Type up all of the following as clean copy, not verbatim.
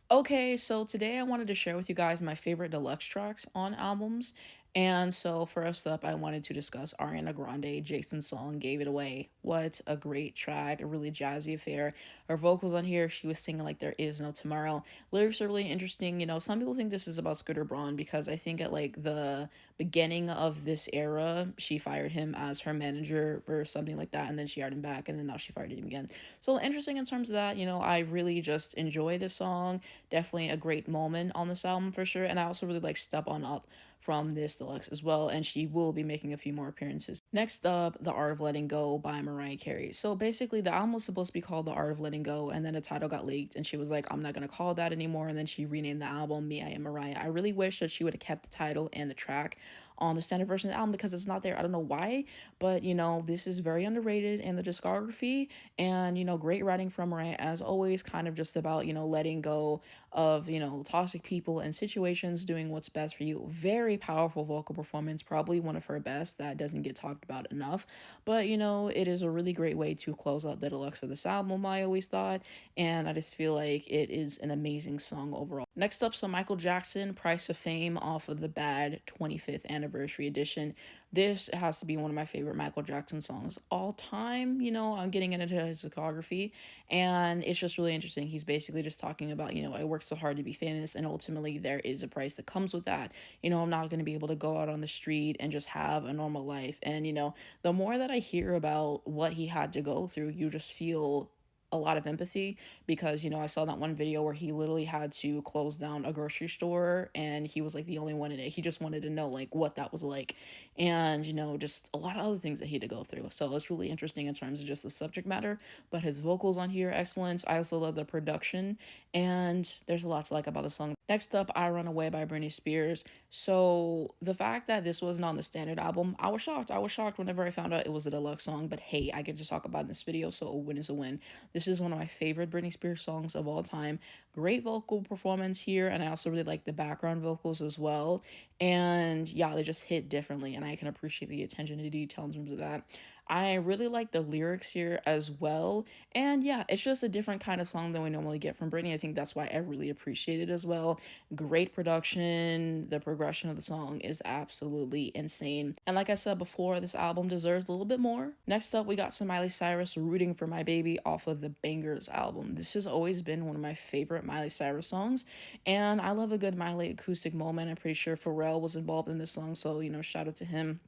Okay, so today I wanted to share with you guys my favorite deluxe tracks on albums. And so, first up, I wanted to discuss Ariana Grande, Jason's song Gave It Away. What a great track, a really jazzy affair. Her vocals on here, she was singing like there is no tomorrow. Lyrics are really interesting. Some people think this is about Scooter Braun because I think at like the beginning of this era, she fired him as her manager or something like that, and then she hired him back, and then now she fired him again. So, interesting in terms of that. I really just enjoy this song. Definitely a great moment on this album for sure. And I also really like Step On Up from this deluxe as well, and she will be making a few more appearances. Next up, The Art of Letting Go by Mariah Carey. So basically, the album was supposed to be called The Art of Letting Go, and then the title got leaked, and she was like, I'm not gonna call it that anymore, and then she renamed the album Me, I Am Mariah. I really wish that she would have kept the title and the track on the standard version of the album because it's not there. I don't know why, but this is very underrated in the discography, and great writing from Mariah as always, kind of just about, letting go of, toxic people and situations, doing what's best for you. Very powerful vocal performance, probably one of her best that doesn't get talked about enough. But, it is a really great way to close out the deluxe of this album, I always thought. And I just feel like it is an amazing song overall. Next up, so Michael Jackson, Price of Fame off of the Bad 25th Anniversary Edition. This has to be one of my favorite Michael Jackson songs all time. I'm getting into his discography, and it's just really interesting. He's basically just talking about, I worked so hard to be famous, and ultimately there is a price that comes with that. I'm not going to be able to go out on the street and just have a normal life. And, the more that I hear about what he had to go through, you just feel a lot of empathy because I saw that one video where he literally had to close down a grocery store and he was like the only one in it. He just wanted to know like what that was like, and just a lot of other things that he had to go through. So it's really interesting in terms of just the subject matter, but his vocals on here excellent. I also love the production, and there's a lot to like about the song. Next up, I Run Away by Britney Spears. So the fact that this wasn't on the standard album, I was shocked. I was shocked whenever I found out it was a deluxe song, but hey, I get to talk about it in this video, so a win is a win. This is one of my favorite Britney Spears songs of all time. Great vocal performance here, and I also really like the background vocals as well. And yeah, they just hit differently, and I can appreciate the attention to detail in terms of that. I really like the lyrics here as well. And yeah, it's just a different kind of song than we normally get from Britney. I think that's why I really appreciate it as well. Great production. The progression of the song is absolutely insane. And like I said before, this album deserves a little bit more. Next up, we got some Mileycyrus, Rooting for My Baby off of the Bangers album. This has always been one of my favorite Mileycyrus songs, and I love a good Miley acoustic moment. I'm pretty sure Pharrell was involved in this song, so shout out to him.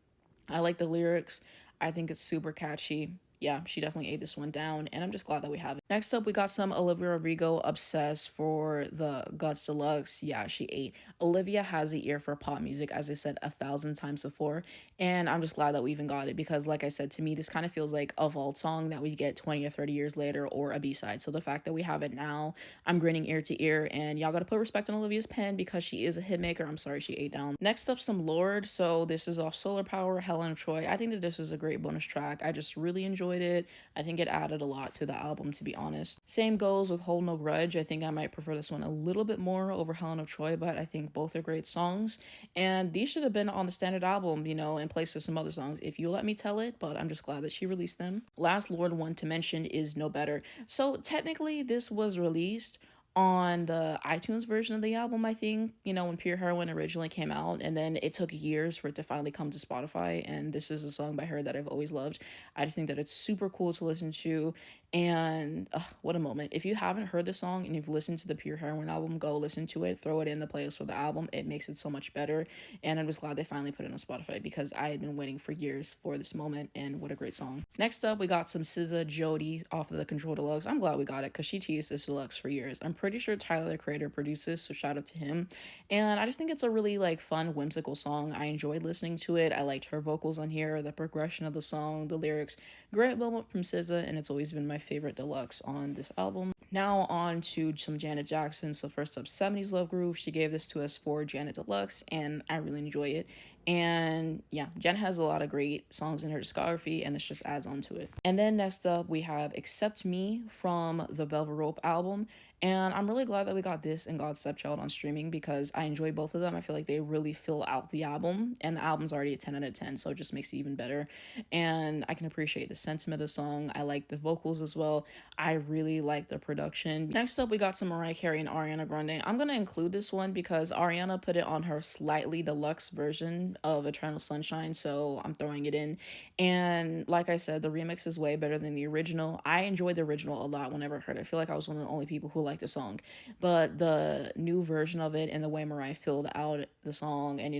I like the lyrics. I think it's super catchy. Yeah, she definitely ate this one down, and I'm just glad that we have it. Next up, we got some Oliviarodrigo, Obsessed for the Guts Deluxe. Yeah, she ate. Olivia has the ear for pop music, as I said 1,000 times before, and I'm just glad that we even got it because, like I said, to me, this kind of feels like a vault song that we get 20 or 30 years later or a B-side. So the fact that we have it now, I'm grinning ear to ear, and y'all gotta put respect on Olivia's pen because she is a hitmaker. I'm sorry she ate down. Next up, some Lorde. So this is off Solar Power, Helen of Troy. I think that this is a great bonus track. I just really enjoyed it. I think it added a lot to the album, to be honest. Same goes with Hold No Grudge. I think I might prefer this one a little bit more over Helen of Troy, but I think both are great songs. And these should have been on the standard album, in place of some other songs, if you let me tell it, but I'm just glad that she released them. Last Lorde one to mention is No Better. So technically, this was released on the iTunes version of the album, I think, when Pure Heroine originally came out, and then it took years for it to finally come to Spotify, and this is a song by her that I've always loved. I just think that it's super cool to listen to, and what a moment. If you haven't heard the song and you've listened to the Pure Heroine album, go listen to it, throw it in the playlist for the album. It makes it so much better, and I'm just glad they finally put it on Spotify because I had been waiting for years for this moment, and what a great song. Next up, we got some SZA Jody off of the Control Deluxe. I'm glad we got it because she teased this deluxe for years. I'm pretty sure Tyler, the creator, produced this, so shout out to him. And I just think it's a really fun, whimsical song. I enjoyed listening to it. I liked her vocals on here, the progression of the song, the lyrics. Great moment from SZA, and it's always been my favorite deluxe on this album. Now on to some Janet Jackson. So first up, 70s Love Groove. She gave this to us for Janet Deluxe, and I really enjoy it. And yeah, Jen has a lot of great songs in her discography, and this just adds on to it. And then next up, we have Accept Me from the Velvet Rope album. And I'm really glad that we got this and God's Stepchild on streaming because I enjoy both of them. I feel like they really fill out the album, and the album's already a 10 out of 10, so it just makes it even better. And I can appreciate the sentiment of the song. I like the vocals as well. I really like the production. Next up, we got some Mariah Carey and Ariana Grande. I'm going to include this one because Ariana put it on her slightly deluxe version of Eternal Sunshine, so I'm throwing it in. And like I said, the remix is way better than the original. I enjoyed the original a lot whenever I heard it. I feel like I was one of the only people who liked the song. But the new version of it and the way Mariah filled out the song and,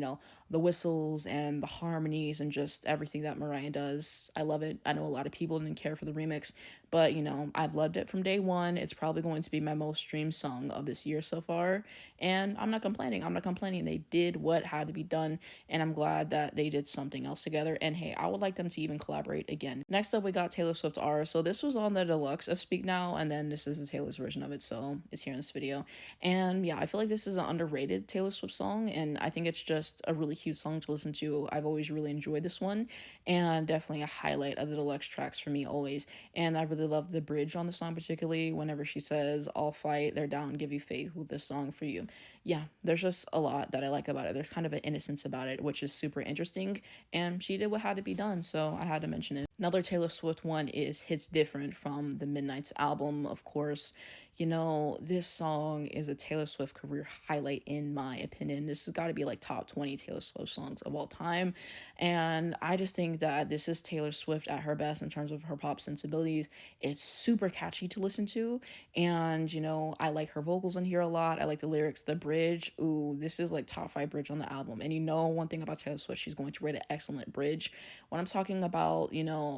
the whistles and the harmonies and just everything that Mariah does, I love it. I know a lot of people didn't care for the remix, but, I've loved it from day one. It's probably going to be my most streamed song of this year so far. And I'm not complaining. I'm not complaining. They did what had to be done, and I'm glad that they did something else together. And hey, I would like them to even collaborate again. Next up, we got Taylor Swift R. So this was on the deluxe of Speak Now, and then this is the Taylor's version of it, so it's here in this video. And yeah, I feel like this is an underrated Taylor Swift song, and I think it's just a really cute song to listen to. I've always really enjoyed this one, and definitely a highlight of the deluxe tracks for me always. And I really love the bridge on the song, particularly whenever she says, "I'll fight, they're down, give you faith with this song for you." Yeah, there's just a lot that I like about it. There's kind of an innocence about it, which is super interesting, and she did what had to be done, so I had to mention it. Another Taylor Swift one is Hits Different from the Midnight's album, of course. This song is a Taylor Swift career highlight in my opinion. This has got to be like top 20 Taylor Swift songs of all time. And I just think that this is Taylor Swift at her best in terms of her pop sensibilities. It's super catchy to listen to. And, I like her vocals in here a lot. I like the lyrics, the bridge. Ooh, this is like top 5 bridge on the album. And one thing about Taylor Swift, she's going to write an excellent bridge. When I'm talking about,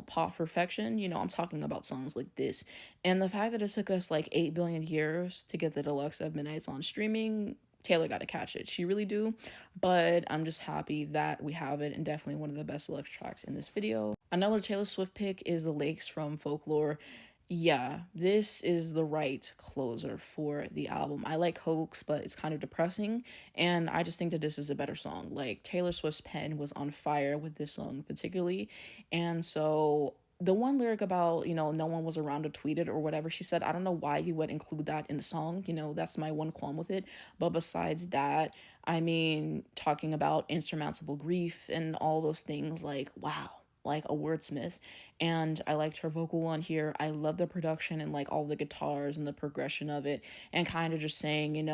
pop perfection, I'm talking about songs like this. And the fact that it took us like 8 billion years to get the deluxe of Midnight's on streaming, Taylor got to catch it. She really do. But I'm just happy that we have it, and definitely one of the best deluxe tracks in this video. Another Taylor Swift pick is The Lakes from Folklore. Yeah, this is the right closer for the album. I like Hoax, but it's kind of depressing, and I just think that this is a better song. Like, Taylor Swift's pen was on fire with this song particularly, and so the one lyric about, no one was around to tweet it or whatever she said, I don't know why you would include that in the song. That's my one qualm with it. But besides that, I mean, talking about insurmountable grief and all those things, like, wow, like a wordsmith. And I liked her vocal on here. I love the production and like all the guitars and the progression of it, and kind of just saying,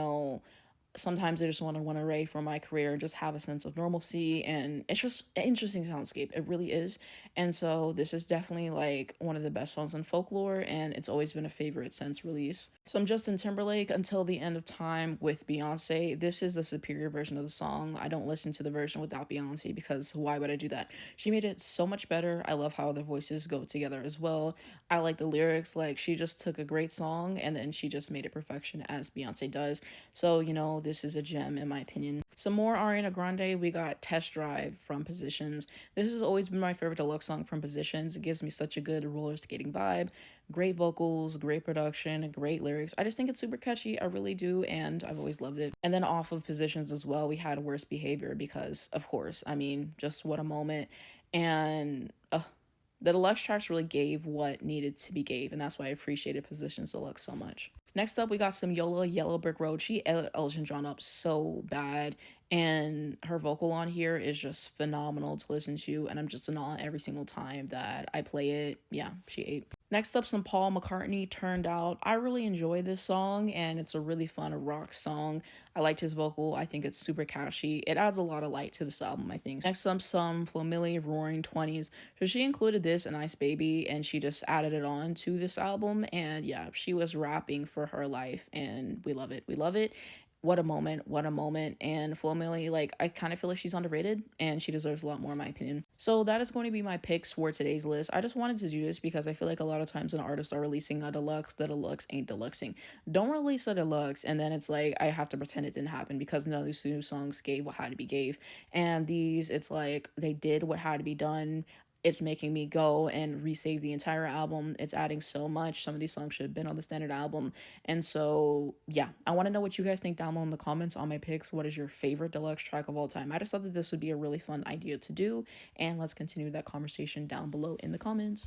sometimes I just want to run away from my career and just have a sense of normalcy. And it's just an interesting soundscape. It really is. And so this is definitely like one of the best songs in Folklore, and it's always been a favorite since release. Some Justin Timberlake, Until the End of Time with Beyonce. This is the superior version of the song. I don't listen to the version without Beyonce because why would I do that? She made it so much better. I love how their voices go together as well. I like the lyrics. Like, she just took a great song and then she just made it perfection as Beyonce does. So, this is a gem in my opinion. Some more Ariana Grande. We got Test Drive from Positions. This has always been my favorite deluxe song from Positions. It gives me such a good roller skating vibe. Great vocals, great production, great lyrics. I just think it's super catchy. I really do, and I've always loved it. And then off of Positions as well, we had Worst Behavior because, of course, I mean, just what a moment. And the deluxe tracks really gave what needed to be gave, and that's why I appreciated Positions Deluxe so much. Next up, we got some Yola, Yellow Brick Road. She Elton John up so bad, and her vocal on here is just phenomenal to listen to, and I'm just in awe every single time that I play it. Yeah, she ate. Next up, some Paul McCartney, Turned Out. I really enjoy this song, and it's a really fun rock song. I liked his vocal. I think it's super catchy. It adds a lot of light to this album, I think. Next up, some Flo Milli, Roaring 20s. So she included this in Ice Baby, and she just added it on to this album, and yeah, she was rapping for her life, and we love it. We love it. What a moment, what a moment. And Flo Milli, like, I kind of feel like she's underrated and she deserves a lot more in my opinion. So that is going to be my picks for today's list. I just wanted to do this because I feel like a lot of times when artists are releasing a deluxe, the deluxe ain't deluxing. Don't release a deluxe and then it's like I have to pretend it didn't happen because none of these new songs gave what had to be gave. And these, it's like they did what had to be done. it's making me go and resave the entire album. It's adding so much. Some of these songs should have been on the standard album. And so, yeah, I want to know what you guys think down below in the comments on my picks. What is your favorite deluxe track of all time? I just thought that this would be a really fun idea to do. And let's continue that conversation down below in the comments.